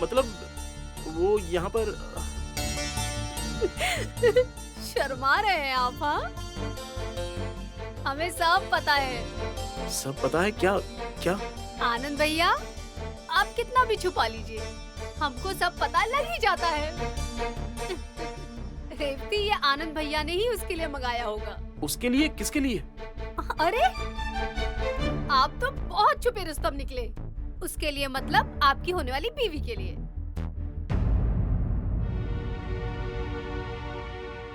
मतलब वो यहाँ पर शर्मा रहे हैं आप? हाँ, हमें सब पता है। सब पता है क्या? क्या? आनंद भैया, आप कितना भी छुपा लीजिए, हमको सब पता लग ही जाता है। रेवती, ये आनंद भैया ने ही उसके लिए मंगाया होगा। उसके लिए? किसके लिए? अरे, आप तो बहुत छुपे रुस्तम निकले। उसके लिए मतलब आपकी होने वाली बीवी के लिए।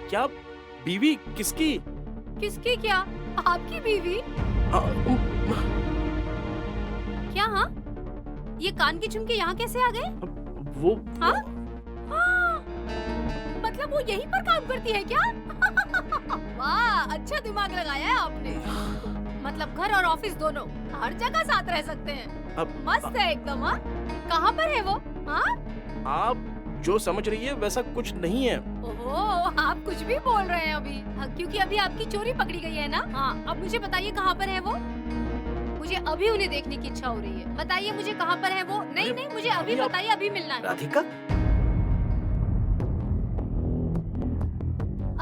क्या? बीवी? किसकी? किसकी? क्या आपकी बीवी? क्या? हाँ, ये कान के झुमके यहाँ कैसे आ गए? वो हाँ? हाँ, मतलब वो यहीं पर काम करती है क्या? वाह, अच्छा दिमाग लगाया है आपने। मतलब घर और ऑफिस दोनों हर जगह साथ रह सकते हैं। मस्त है एकदम। हाँ, कहाँ पर है वो? हाँ, आप जो समझ रही है वैसा कुछ नहीं है। ओहो, आप कुछ भी बोल रहे हैं अभी। हाँ, क्योंकि अभी आपकी चोरी पकड़ी गई है ना। हाँ, अब मुझे बताइए कहाँ पर है वो? मुझे अभी उन्हें देखने की इच्छा हो रही है। बताइए मुझे कहाँ पर है वो? नहीं नहीं, मुझे अभी बताइए, अभी मिलना है। राधिका,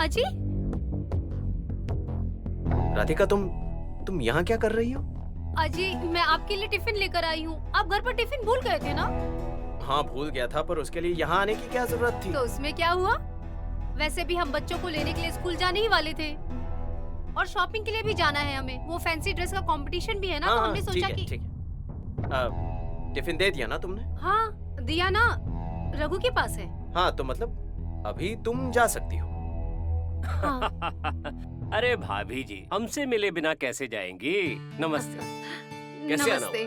अजी, राधिका तुम यहाँ क्या कर रही हो? अजी, मैं आपके लिए टिफिन लेकर आई हूँ। आप घर पर टिफिन भूल गए थे ना? हाँ, भूल गया था, पर उसके लिए यहाँ आने की क्या जरूरत थी? तो उसमें क्या हुआ? वैसे भी हम बच्चों को लेने के लिए स्कूल जाने ही वाले थे, और शॉपिंग के लिए भी जाना है हमें। वो फैंसी ड्रेस का कंपटीशन भी है ना, तो हमने सोचा कि ठीक है। टिफिन दे दिया ना तुमने? हाँ, दिया ना, रघु के पास है। हाँ, तो मतलब अभी तुम जा सकती हो। हाँ। अरे भाभी जी, हमसे मिले बिना कैसे जाएंगी? नमस्ते। कैसे आना नमस्ते।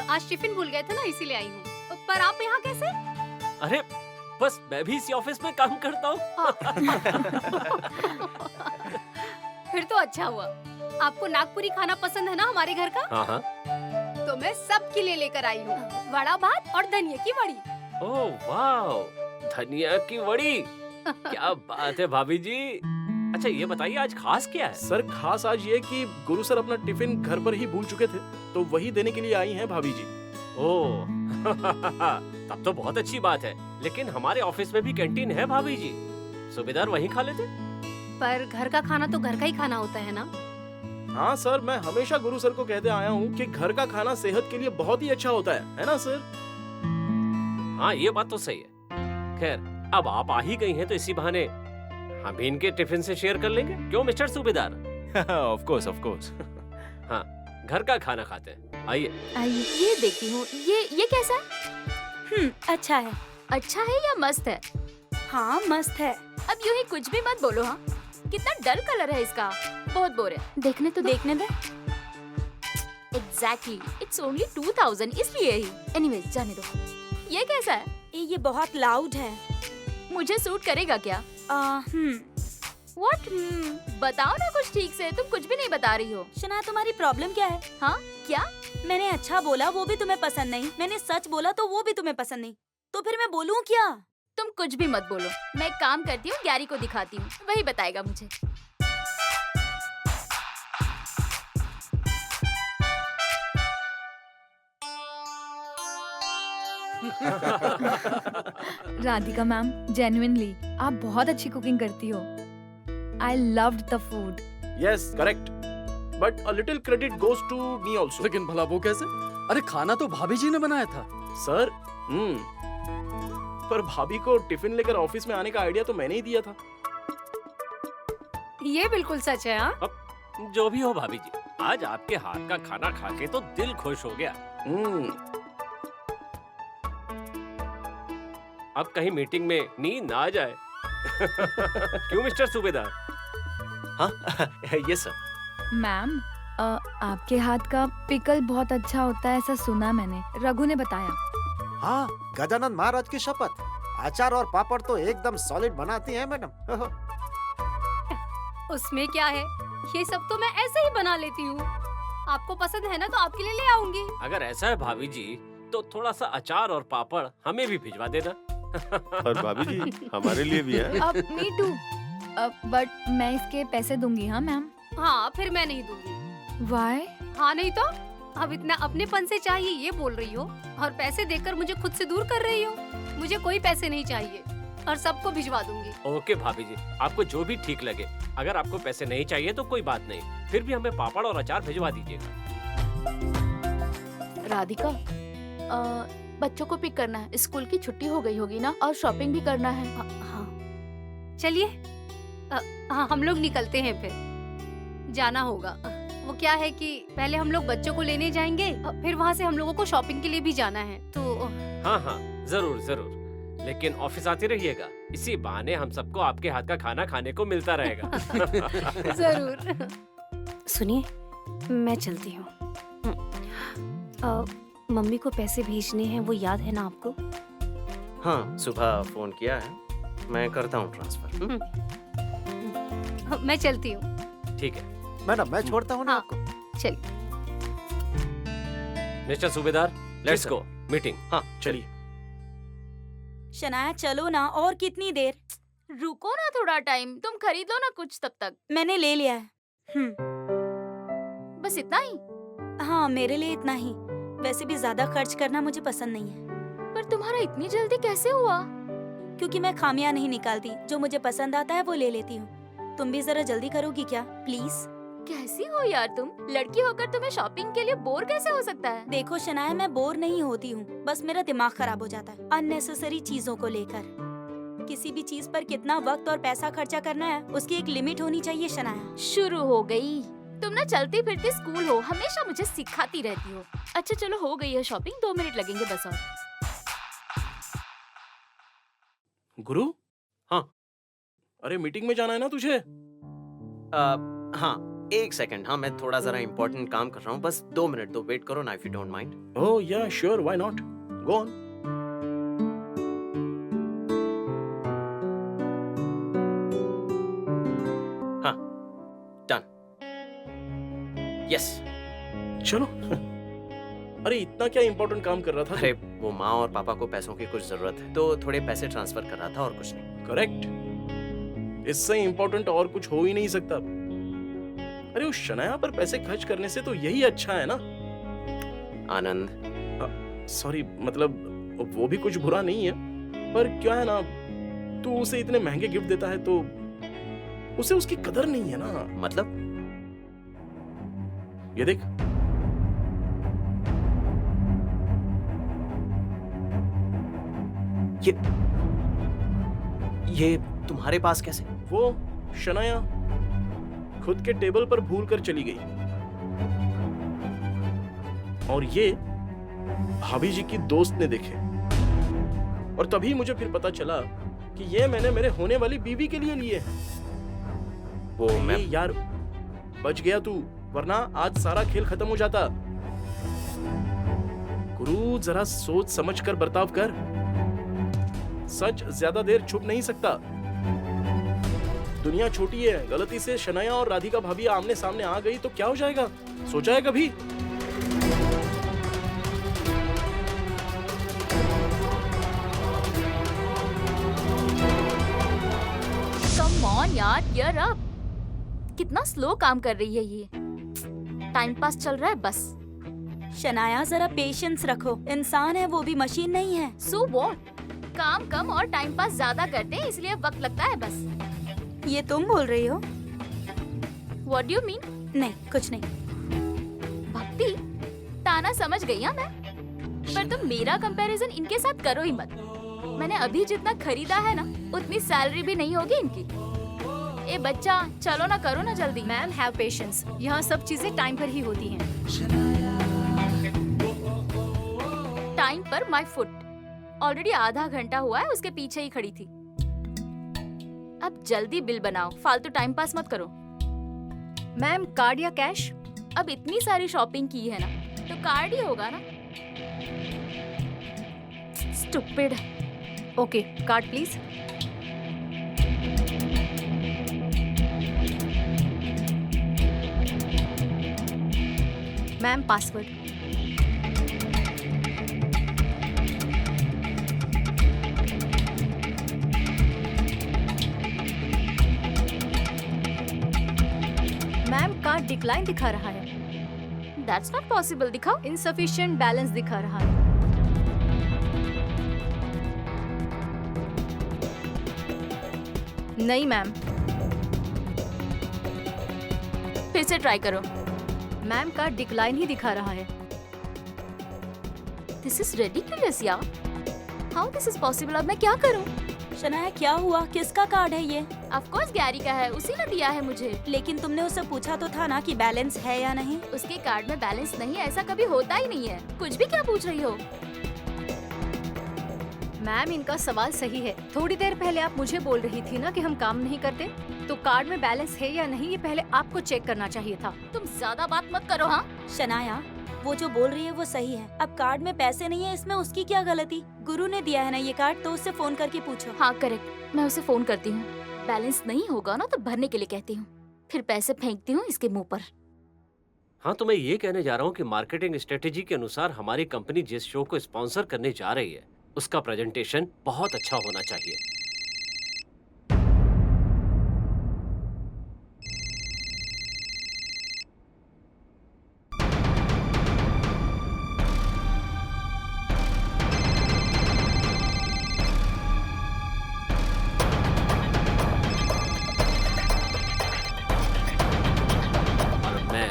आज टिफिन भूल गए थे ना, इसीलिए आई हूँ। पर आप यहाँ कैसे? अरे बस मैं भी इसी ऑफिस में काम करता हूँ। फिर तो अच्छा हुआ। आपको नागपुरी खाना पसंद है ना हमारे घर का? हाँ हाँ। तो मैं सबके लिए लेकर आई हूँ वड़ा भात और धनिया की वड़ी। ओह वाह, धनिया की वड़ी, क्या बात है भाभी जी। अच्छा ये बताइए आज खास क्या है? सर, खास आज ये कि गुरु सर अपना टिफिन घर पर ही भूल चुके थे, तो वही देने के लिए आई हैं भाभी जी। ओह तब तो बहुत अच्छी बात है। लेकिन हमारे ऑफिस में भी कैंटीन है भाभी जी, सूबेदार वहीं खा लेते। पर घर का खाना तो घर का ही खाना होता है ना। हाँ सर, मैं हमेशा गुरु सर को कहते आया हूँ कि घर का खाना सेहत के लिए बहुत ही अच्छा होता है ना सर? हाँ ये बात तो सही है। खैर अब आप आ ही गई हैं तो इसी बहाने हम भी इनके टिफिन से शेयर कर लेंगे, क्यों मिस्टर सूबेदार? Of course, of course. हाँ, घर का खाना खाते हैं। आइए। आइए, ये देखती हूँ। ये कैसा है? अच्छा है। अच्छा है या मस्त है? हाँ, मस्त है। अब यूं ही कुछ भी मत बोलो। हाँ, कितना डल कलर है इसका, बहुत बोर है। देखने तो देखने दे। एग्जैक्टली, इट्स ओनली 2000, इसलिए ही। एनीवेज, जाने दो। ये कैसा है? ये बहुत लाउड है। मुझे सूट करेगा क्या? What? बताओ ना कुछ ठीक से, तुम कुछ भी नहीं बता रही हो। शना, तुम्हारी प्रॉब्लम क्या है? हाँ, क्या? मैंने अच्छा बोला वो भी तुम्हें पसंद नहीं, मैंने सच बोला तो वो भी तुम्हें पसंद नहीं, तो फिर मैं बोलूँ क्या? तुम कुछ भी मत बोलो। मैं एक काम करती हूँ, गैरी को दिखाती हूँ, वही बताएगा मुझे। राधिका मैम, जेन्युइनली आप बहुत अच्छी कुकिंग करती हो। I loved the food. Yes, correct. But a little credit goes to me also. लेकिन भला वो कैसे? अरे खाना तो भाभी जी ने बनाया था। सर, पर भाभी को टिफिन लेकर ऑफिस में आने का आइडिया तो मैंने ही दिया था। ये बिल्कुल सच है। हाँ, अब जो भी हो भाभी जी, आज आपके हाथ का खाना खा के तो दिल खुश हो गया। अब कहीं मीटिंग में नींद ना आ जाए। क्यों मिस्टर सूबेदार? हाँ, यस सर। मैम, आपके हाथ का पिकल बहुत अच्छा होता है, ऐसा सुना मैंने, रघु ने बताया। हाँ, गजानन महाराज की शपथ, अचार और पापड़ तो एकदम सॉलिड बनाती हैं मैडम। उसमें क्या है, ये सब तो मैं ऐसे ही बना लेती हूँ। आपको पसंद है ना, तो आपके लिए ले आऊंगी। अगर ऐसा है भाभी जी, तो थोड़ा सा अचार और पापड़ हमें भी भिजवा देना। और भाभी जी हमारे लिए भी है। अब मी टू, बट मैं इसके पैसे दूंगी। हाँ मैम। हाँ, फिर मैं नहीं दूंगी। वाई? हाँ नहीं तो अब इतना अपनेपन से चाहिए ये बोल रही हो और पैसे देकर मुझे खुद से दूर कर रही हो। मुझे कोई पैसे नहीं चाहिए और सबको भिजवा दूंगी। ओके भाभी जी, आपको जो भी ठीक लगे। अगर आपको पैसे नहीं चाहिए तो कोई बात नहीं, फिर भी हमें पापड़ और अचार भिजवा दीजिएगा। राधिका, बच्चों को पिक करना है, स्कूल की छुट्टी हो गई होगी ना, और शॉपिंग भी करना है। हाँ चलिए, हाँ हम लोग निकलते हैं, फिर जाना होगा। वो क्या है कि पहले हम लोग बच्चों को लेने जाएंगे, फिर वहाँ से हम लोगों को शॉपिंग के लिए भी जाना है, तो हाँ हाँ जरूर जरूर, लेकिन ऑफिस आते रहिएगा, इसी बहाने हम सबको आपके हाथ का खाना खाने को मिलता रहेगा। जरूर। सुनिए, मैं चलती हूँ। मम्मी को पैसे भेजने हैं, वो याद है ना आपको? हाँ, सुबह फोन किया है, मैं करता हूँ ट्रांसफर। मैं चलती हूँ। ठीक है मैडम, मैं छोड़ता हूँ ना हाँ। आपको। चलिए। मिस्टर सूबेदार, लेट्स गो मीटिंग। हाँ चलिए। शनाया चलो ना, और कितनी देर? रुको ना थोड़ा टाइम, तुम खरीद लो ना कुछ तब तक। मैंने ले लिया है। बस इतना ही? हाँ, मेरे लिए इतना ही। वैसे भी ज्यादा खर्च करना मुझे पसंद नहीं है। पर तुम्हारा इतनी जल्दी कैसे हुआ? क्योंकि मैं खामियां नहीं निकालती, जो मुझे पसंद आता है वो ले लेती हूँ। तुम भी जरा जल्दी करोगी क्या, प्लीज? कैसी हो यार तुम? लड़की होकर तुम्हें शॉपिंग के लिए बोर कैसे हो सकता है? देखो शनाया, मैं बोर नहीं होती हूँ, बस मेरा दिमाग खराब हो जाता है अननेसेसरी चीजों को लेकर। किसी भी चीज पर कितना वक्त और पैसा खर्चा करना है, उसकी एक लिमिट होनी चाहिए शनाया। शुरू हो गई। तुम ना चलती फिरती स्कूल हो, हमेशा मुझे सिखाती रहती हो। अच्छा चलो, हो गई है शॉपिंग, 2 मिनट लगेंगे बस। और गुरु? हाँ। अरे मीटिंग में जाना है ना तुझे? हाँ, एक सेकंड। हाँ, मैं थोड़ा जरा इम्पोर्टेंट काम कर रहा हूँ, बस 2 मिनट दो, वेट करो ना, इफ यू डोंट माइंड। ओह या sure, why not, go on. हाँ, डन। यस। चलो। अरे इतना क्या इम्पोर्टेंट काम कर रहा था? अरे वो माँ और पापा को पैसों की कुछ जरूरत है, तो थोड़े पैसे ट्रांसफर कर रहा था और कुछ नहीं। करेक्ट, इससे इम्पोर्टेंट और कुछ हो ही नहीं सकता। अरे उस शनाया पर पैसे खर्च करने से तो यही अच्छा है ना। आनंद, सॉरी, मतलब वो भी कुछ बुरा नहीं है, पर क्या है ना, तू उसे इतने महंगे गिफ्ट देता है तो उसे उसकी कदर नहीं है ना। मतलब ये देख, ये तुम्हारे पास कैसे? वो शनाया खुद के टेबल पर भूल कर चली गई, और ये भाभी जी की दोस्त ने देखे, और तभी मुझे फिर पता चला कि ये मैंने मेरे होने वाली बीवी के लिए लिए हैं। वो मैं यार, बच गया तू, वरना आज सारा खेल खत्म हो जाता। गुरु, जरा सोच समझ कर बर्ताव कर। सच ज्यादा देर छुप नहीं सकता। दुनिया छोटी है, गलती से शनाया और राधिका भाभी आमने सामने आ गई तो क्या हो जाएगा, सोचा है कभी? कम ऑन यार, गियर अप। कितना स्लो काम कर रही है ये। टाइम पास चल रहा है बस। शनाया जरा पेशेंस रखो, इंसान है वो भी, मशीन नहीं है। So what? काम कम और टाइम पास ज्यादा करते हैं, इसलिए वक्त लगता है बस। ये तुम बोल रही हो? What do you mean? नहीं, कुछ नहीं। भक्ति, ताना समझ गई हाँ मैं, पर तुम मेरा कंपैरिजन इनके साथ करो ही मत। मैंने अभी जितना खरीदा है ना, उतनी सैलरी भी नहीं होगी इनकी। ए बच्चा, चलो ना, करो ना जल्दी। मैम, हैव पेशेंस, यहाँ सब चीजें टाइम पर ही होती हैं। टाइम पर माय फुट। ऑलरेडी आधा घंटा हुआ है उसके पीछे ही खड़ी थी। अब जल्दी बिल बनाओ, फालतू टाइम पास मत करो। मैम, कार्ड या कैश? अब इतनी सारी शॉपिंग की है ना, तो कार्ड ही होगा ना। Stupid. Okay, card please. Ma'am, password. Ma'am, card decline दिखा रहा है। दैट्स नॉट पॉसिबल, दिखाओ। इनसफिशिएंट बैलेंस दिखा रहा है। नहीं मैम। फिर से ट्राई करो। मैम का डिक्लाइन ही दिखा रहा है। दिस इज रिडिकुलस यार, हाउ दिस इज पॉसिबल? अब मैं क्या करूं? शनाया क्या हुआ? किसका कार्ड है ये? ऑफ कोर्स गैरी का है, उसी ने दिया है मुझे। लेकिन तुमने उससे पूछा तो था ना कि बैलेंस है या नहीं। उसके कार्ड में बैलेंस नहीं है, ऐसा कभी होता ही नहीं है। कुछ भी क्या पूछ रही हो? मैम इनका सवाल सही है। थोड़ी देर पहले आप मुझे बोल रही थी ना कि हम काम नहीं करते, तो कार्ड में बैलेंस है या नहीं ये पहले आपको चेक करना चाहिए था। तुम ज्यादा बात मत करो। हाँ, शनाया वो जो बोल रही है वो सही है। अब कार्ड में पैसे नहीं है, इसमें उसकी क्या गलती? गुरु ने दिया है ना ये कार्ड, तो उससे फोन करके पूछो। हाँ करेक्ट, मैं उसे फोन करती हूँ। बैलेंस नहीं होगा ना तो भरने के लिए कहती हूँ, फिर पैसे फेंकती हूँ इसके मुंह पर। हाँ, तो मैं ये कहने जा रहा हूँ कि मार्केटिंग स्ट्रेटेजी के अनुसार हमारी कंपनी जिस शो को स्पॉन्सर करने जा रही है उसका प्रेजेंटेशन बहुत अच्छा होना चाहिए। और मैं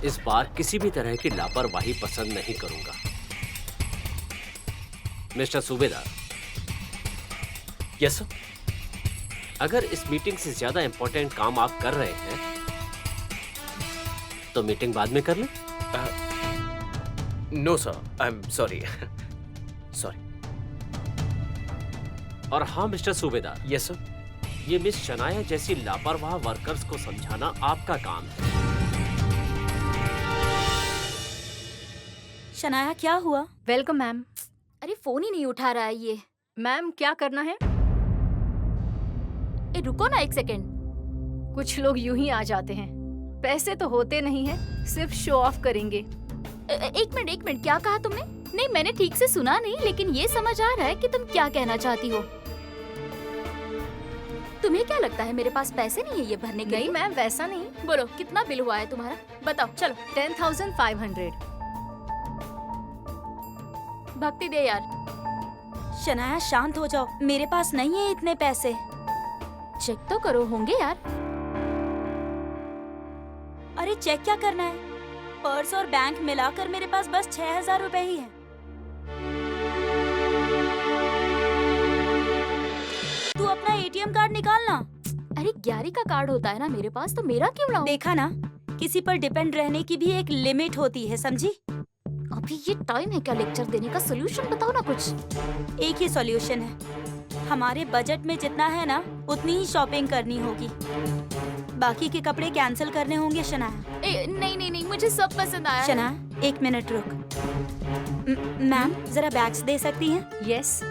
इस बार किसी भी तरह की लापरवाही पसंद नहीं करूंगा। मिस्टर सूबेदार। Yes sir. अगर इस मीटिंग से ज्यादा इंपॉर्टेंट काम आप कर रहे हैं तो मीटिंग बाद में कर लें। No sir, I am sorry. Sorry. और हाँ मिस्टर सूबेदार, यस सर। ये मिस शनाया जैसी लापरवाह वर्कर्स को समझाना आपका काम है। शनाया क्या हुआ? Welcome ma'am. अरे फोन ही नहीं उठा रहा है ये। मैम क्या करना है? ए रुको ना एक सेकेंड। कुछ लोग यूं ही आ जाते हैं, पैसे तो होते नहीं है, सिर्फ शो ऑफ करेंगे। एक मिनट, क्या कहा तुमने? नहीं मैंने ठीक से सुना नहीं, लेकिन ये समझ आ रहा है कि तुम क्या कहना चाहती हो। तुम्हें क्या लगता है मेरे पास पैसे नहीं है ये भरने के लिए? नहीं मैम वैसा नहीं। बोलो कितना बिल हुआ है तुम्हारा, बताओ। चलो 10,500। भक्ति दे यार। शनाया शांत हो जाओ, मेरे पास नहीं है इतने पैसे। चेक तो करो, होंगे यार। अरे चेक क्या करना है? पर्स और बैंक मिलाकर मेरे पास बस 6,000 रुपए ही है। तू अपना एटीएम कार्ड निकालना। अरे 11 का कार्ड होता है ना मेरे पास, तो मेरा क्यों लाऊं? देखा ना, किसी पर डिपेंड रहने की भी एक लिमिट होती है, समझी? अभी ये टाइम है क्या लेक्चर देने का? सोल्यूशन बताओ ना कुछ। एक ही सॉल्यूशन है, हमारे बजट में जितना है ना उतनी ही शॉपिंग करनी होगी। बाकी के कपड़े कैंसिल करने होंगे शनाया। नहीं, मुझे सब पसंद आया। शनाया 1 मिनट रुक। मैम जरा बैग्स दे सकती हैं? यस।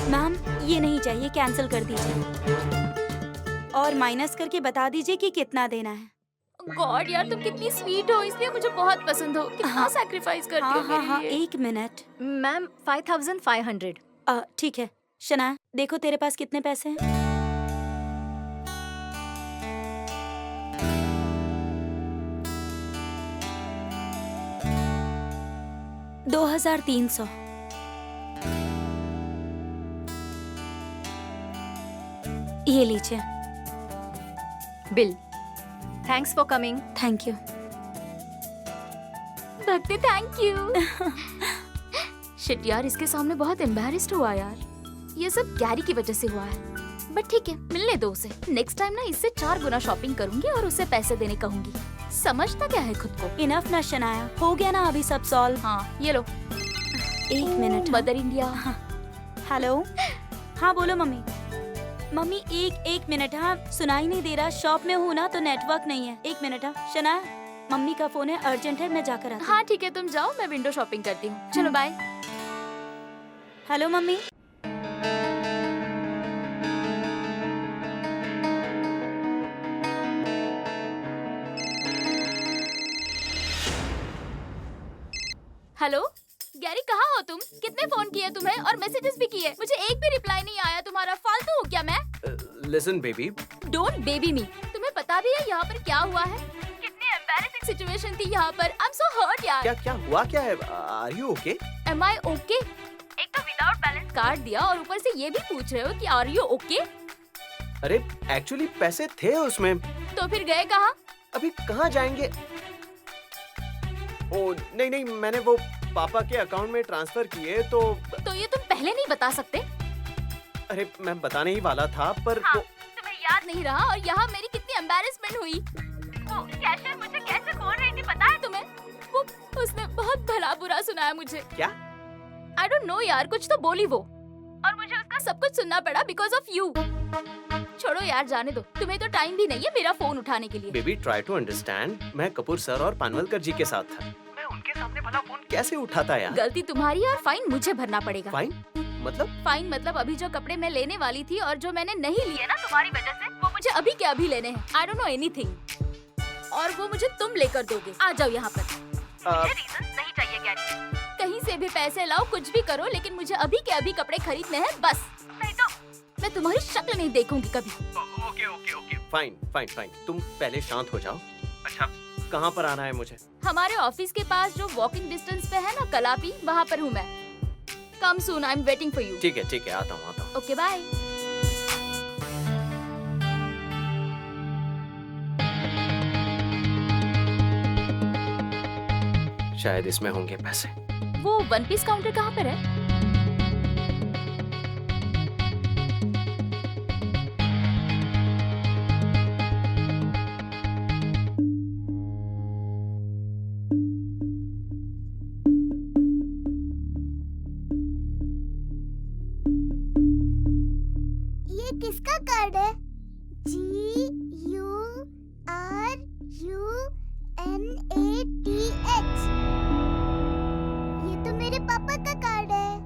मैम ये नहीं चाहिए, कैंसिल कर दीजिए और माइनस करके बता दीजिए कि कितना देना है। गॉड यार तुम कितनी स्वीट हो, इसलिए मुझे बहुत पसंद हो। कितना सैक्रिफाइस करती हो मेरे हाँ, लिए। 1 मिनट। मैम 5,500। ठीक है। शना देखो तेरे पास कितने पैसे हैं? $2,300। ये लीजिए bill. Thanks for coming. Thank you. भक्ति थैंक यू। शिट यार, इसके सामने बहुत एम्बैरेस्ड हुआ यार। ये सब गैरी की वजह से हुआ है, बट ठीक है, मिलने दो उसे। नेक्स्ट टाइम ना इससे 4 गुना शॉपिंग करूंगी और उसे पैसे देने कहूंगी। समझता क्या है खुद को? इनफ ना शनाया, हो गया ना अभी सब सॉल्व। हाँ ये लो। 1 मिनट। Mother India. हेलो। हाँ बोलो मम्मी। मम्मी एक मिनट। हाँ सुनाई नहीं दे रहा, शॉप में हूँ ना तो नेटवर्क नहीं है। 1 मिनट। हाँ शना, मम्मी का फोन है, अर्जेंट है, मैं जाकर आती हूँ। हाँ ठीक है, तुम जाओ, मैं विंडो शॉपिंग करती हूँ। चलो bye. Hello mummy. Hello Gary, कहाँ हो तुम? कितने फोन किए तुम्हें और मैसेजेस भी किए, मुझे एक भी रिप्लाई नहीं आया तुम्हारा। फालतू हूँ क्या मैं? लिसन बेबी, डोंट बेबी मी। तुम्हें पता भी है यहाँ पर क्या हुआ है? कितनी एम्बैरेसिंग सिचुएशन थी यहाँ पर। आई एम सो हर्ट यार। क्या हुआ क्या है? Are you okay? Am I okay? एक तो विदाउट बैलेंस कार्ड दिया और ऊपर से ये भी पूछ रहे हो कि आर यू ओके? अरे एक्चुअली पैसे थे उसमें। तो फिर गए कहाँ? अभी कहाँ जाएंगे? ओ नहीं, मैंने वो पापा के अकाउंट में ट्रांसफर किए तो ये तुम पहले नहीं बता सकते? अरे मैं बताने ही वाला था पर हाँ, वो तुम्हें याद नहीं रहा और यहाँ मेरी कितनी एम्बैरेसमेंट हुई। वो कैशियर मुझे कैसे बोल रही थी पता है तुम्हें? वो उसने बहुत भला बुरा सुनाया मुझे। क्या? आई डोंट नो यार, कुछ तो बोली वो और मुझे उसका सब कुछ सुनना पड़ा बिकॉज ऑफ यू। छोड़ो यार, जाने दो। तुम्हें तो टाइम भी नहीं है मेरा फोन उठाने के लिए। Baby try to understand. मैं कपूर सर और पानवलकर जी के साथ था, मैं उनके सामने भला फोन कैसे उठाता यार? गलती तुम्हारी है और फाइन मुझे भरना पड़ेगा। फाइन मतलब अभी जो कपड़े मैं लेने वाली थी और जो मैंने नहीं लिए ना तुम्हारी वजह से, वो मुझे अभी के अभी लेने हैं। आई डोंट नो एनीथिंग और वो मुझे तुम लेकर दोगे। आ जाओ यहाँ पर। मुझे रीजंस नहीं चाहिए गैरी। कहीं से भी पैसे लाओ, कुछ भी करो, लेकिन मुझे अभी के अभी कपड़े खरीदने हैं बस। नहीं तो मैं तुम्हारी शक्ल नहीं देखूंगी कभी। Okay fine. तुम पहले शांत हो जाओ। अच्छा कहाँ पर आना है मुझे? हमारे ऑफिस के पास जो वॉकिंग डिस्टेंस पे है ना कलापी, वहाँ पर हूँ मैं। Come soon, I am waiting for you. ठीक है आता हूँ। Okay bye. शायद इसमें होंगे पैसे। वो वन पीस काउंटर कहाँ पर है? ये किसका कार्ड है? GURUNATH। ये तो मेरे पापा का कार्ड है।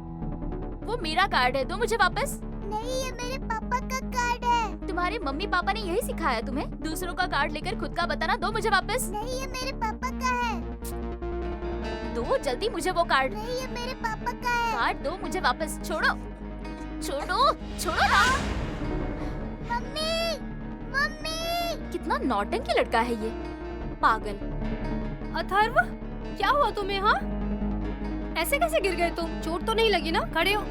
वो मेरा कार्ड है, दो मुझे वापस। नहीं, ये मेरे पापा का कार्ड है। तुम्हारे मम्मी पापा ने यही सिखाया तुम्हें? दूसरों का कार्ड लेकर खुद का बताना। दो मुझे वापस। नहीं, ये मेरे पापा का है। दो जल्दी मुझे वो कार्ड। नहीं, ये मेरे पापा का है। कार्ड दो मुझे वापस। छोड़ो ना। मम्मी। कितना नौटंकी लड़का है ये, पागल। अथर्व, क्या हुआ तुम्हें? हाँ, ऐसे कैसे गिर गए तुम? चोट तो नहीं लगी ना? खड़े हो।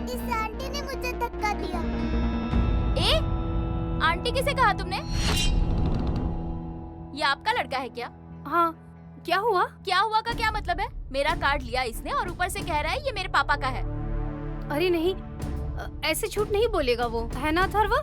इस आंटी ने मुझे धक्का दिया। आंटी किसे कहा तुमने? ये आपका लड़का है क्या? हाँ, क्या हुआ? क्या हुआ का क्या मतलब है? मेरा कार्ड लिया इसने और ऊपर से कह रहा है ये मेरे पापा का है। अरे नहीं, ऐसे झूठ नहीं बोलेगा वो, है ना अथर्व?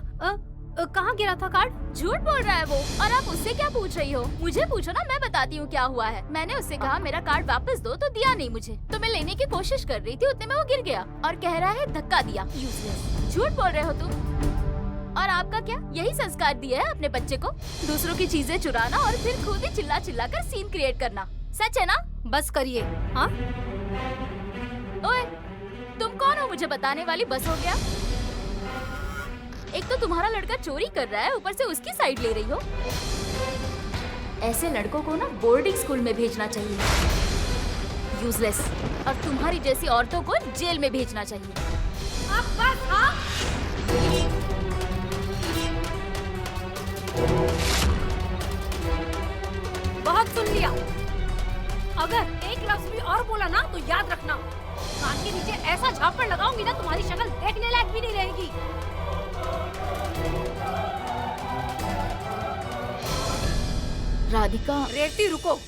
कहाँ गिरा था कार्ड? झूठ बोल रहा है वो। और आप उससे क्या पूछ रही हो? मुझे पूछो ना, मैं बताती हूँ क्या हुआ है। मैंने उससे कहा मेरा कार्ड वापस दो, तो दिया नहीं मुझे। तो मैं लेने की कोशिश कर रही थी, उतने में वो गिर गया और कह रहा है धक्का दिया। यूजलेस। झूठ बोल रहे हो तुम। और आपका क्या यही संस्कार दिया है अपने बच्चे को? दूसरों की चीजें चुराना और फिर खुद ही चिल्ला चिल्ला कर सीन क्रिएट करना। सच है ना? बस करिए। हाँ, ओए तुम कौन हो मुझे बताने वाली? बस हो गया। एक तो तुम्हारा लड़का चोरी कर रहा है, ऊपर से उसकी साइड ले रही हो। ऐसे लड़कों को ना बोर्डिंग स्कूल में भेजना चाहिए, यूजलेस। और तुम्हारी जैसी औरतों को जेल में भेजना चाहिए। बस। हाँ, बहुत सुन लिया। अगर एक लफ्ज भी और बोला ना तो याद रखना, कान के नीचे ऐसा झापड़ लगाऊंगी ना तुम्हारी शक्ल देखने लायक भी नहीं रहेगी। राधिका। रेवती रुको,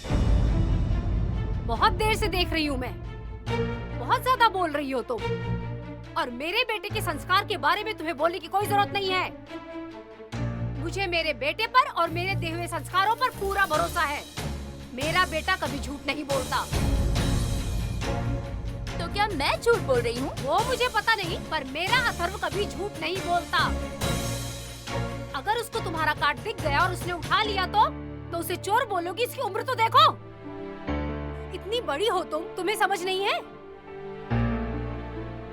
बहुत देर से देख रही हूँ मैं। बहुत ज्यादा बोल रही हो तुम। और मेरे बेटे के संस्कार के बारे में तुम्हें बोलने की कोई जरूरत नहीं है। मुझे मेरे बेटे पर और मेरे दिए हुए संस्कारों पर पूरा भरोसा है। मेरा बेटा कभी झूठ नहीं बोलता। तो क्या मैं झूठ बोल रही हूँ? वो मुझे पता नहीं, पर मेरा अथर्व कभी झूठ नहीं बोलता। अगर उसको तुम्हारा कार्ड दिख गया और उसने उठा लिया तो उसे चोर बोलोगी? इसकी उम्र तो देखो, इतनी बड़ी हो तुम, तुम्हें समझ नहीं है?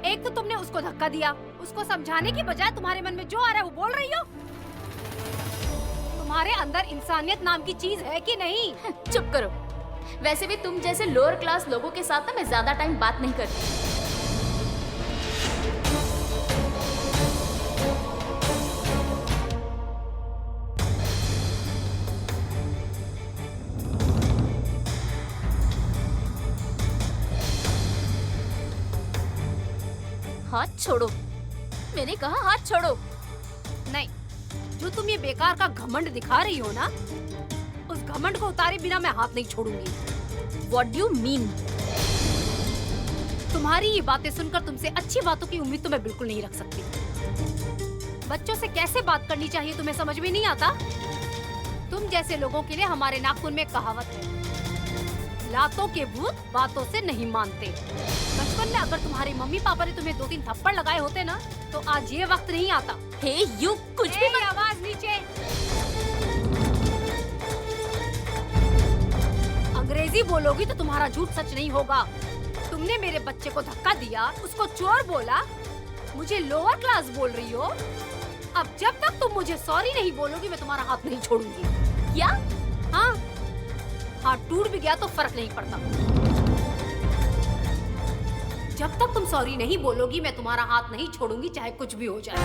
एक तो तुमने उसको धक्का दिया, उसको समझाने की बजाय तुम्हारे मन में जो आ रहा है वो बोल रही हो। तुम्हारे अंदर इंसानियत नाम की चीज है कि नहीं? चुप करो। वैसे भी तुम जैसे लोअर क्लास लोगों के साथ ना मैं ज्यादा टाइम बात नहीं करती। हाथ छोड़ो, मैंने कहा हाथ छोड़ो। नहीं, जो तुम ये बेकार का घमंड दिखा रही हो ना, उस घमंड को उतारे बिना मैं हाथ नहीं छोड़ूंगी। What do you mean? तुम्हारी ये बातें सुनकर तुमसे अच्छी बातों की उम्मीद तो मैं बिल्कुल नहीं रख सकती। बच्चों से कैसे बात करनी चाहिए तुम्हें समझ में नहीं आता? तुम जैसे लोगों के लिए हमारे नागपुर में एक कहावत है, लातों के भूत बातों से नहीं मानते। बचपन में अगर तुम्हारे मम्मी पापा ने तुम्हें 2-3 थप्पड़ लगाए होते ना, तो आज ये वक्त नहीं आता। हे यू, कुछ भी मत। आवाज नीचे। अंग्रेजी बोलोगी तो तुम्हारा झूठ सच नहीं होगा। तुमने मेरे बच्चे को धक्का दिया, उसको चोर बोला, मुझे लोअर क्लास बोल रही हो। अब जब तक तुम मुझे सॉरी नहीं बोलोगी मैं तुम्हारा हाथ नहीं छोड़ूंगी। क्या? हाँ, हाथ टूट भी गया तो फर्क नहीं पड़ता। जब तक तुम सॉरी नहीं बोलोगी मैं तुम्हारा हाथ नहीं छोड़ूंगी, चाहे कुछ भी हो जाए।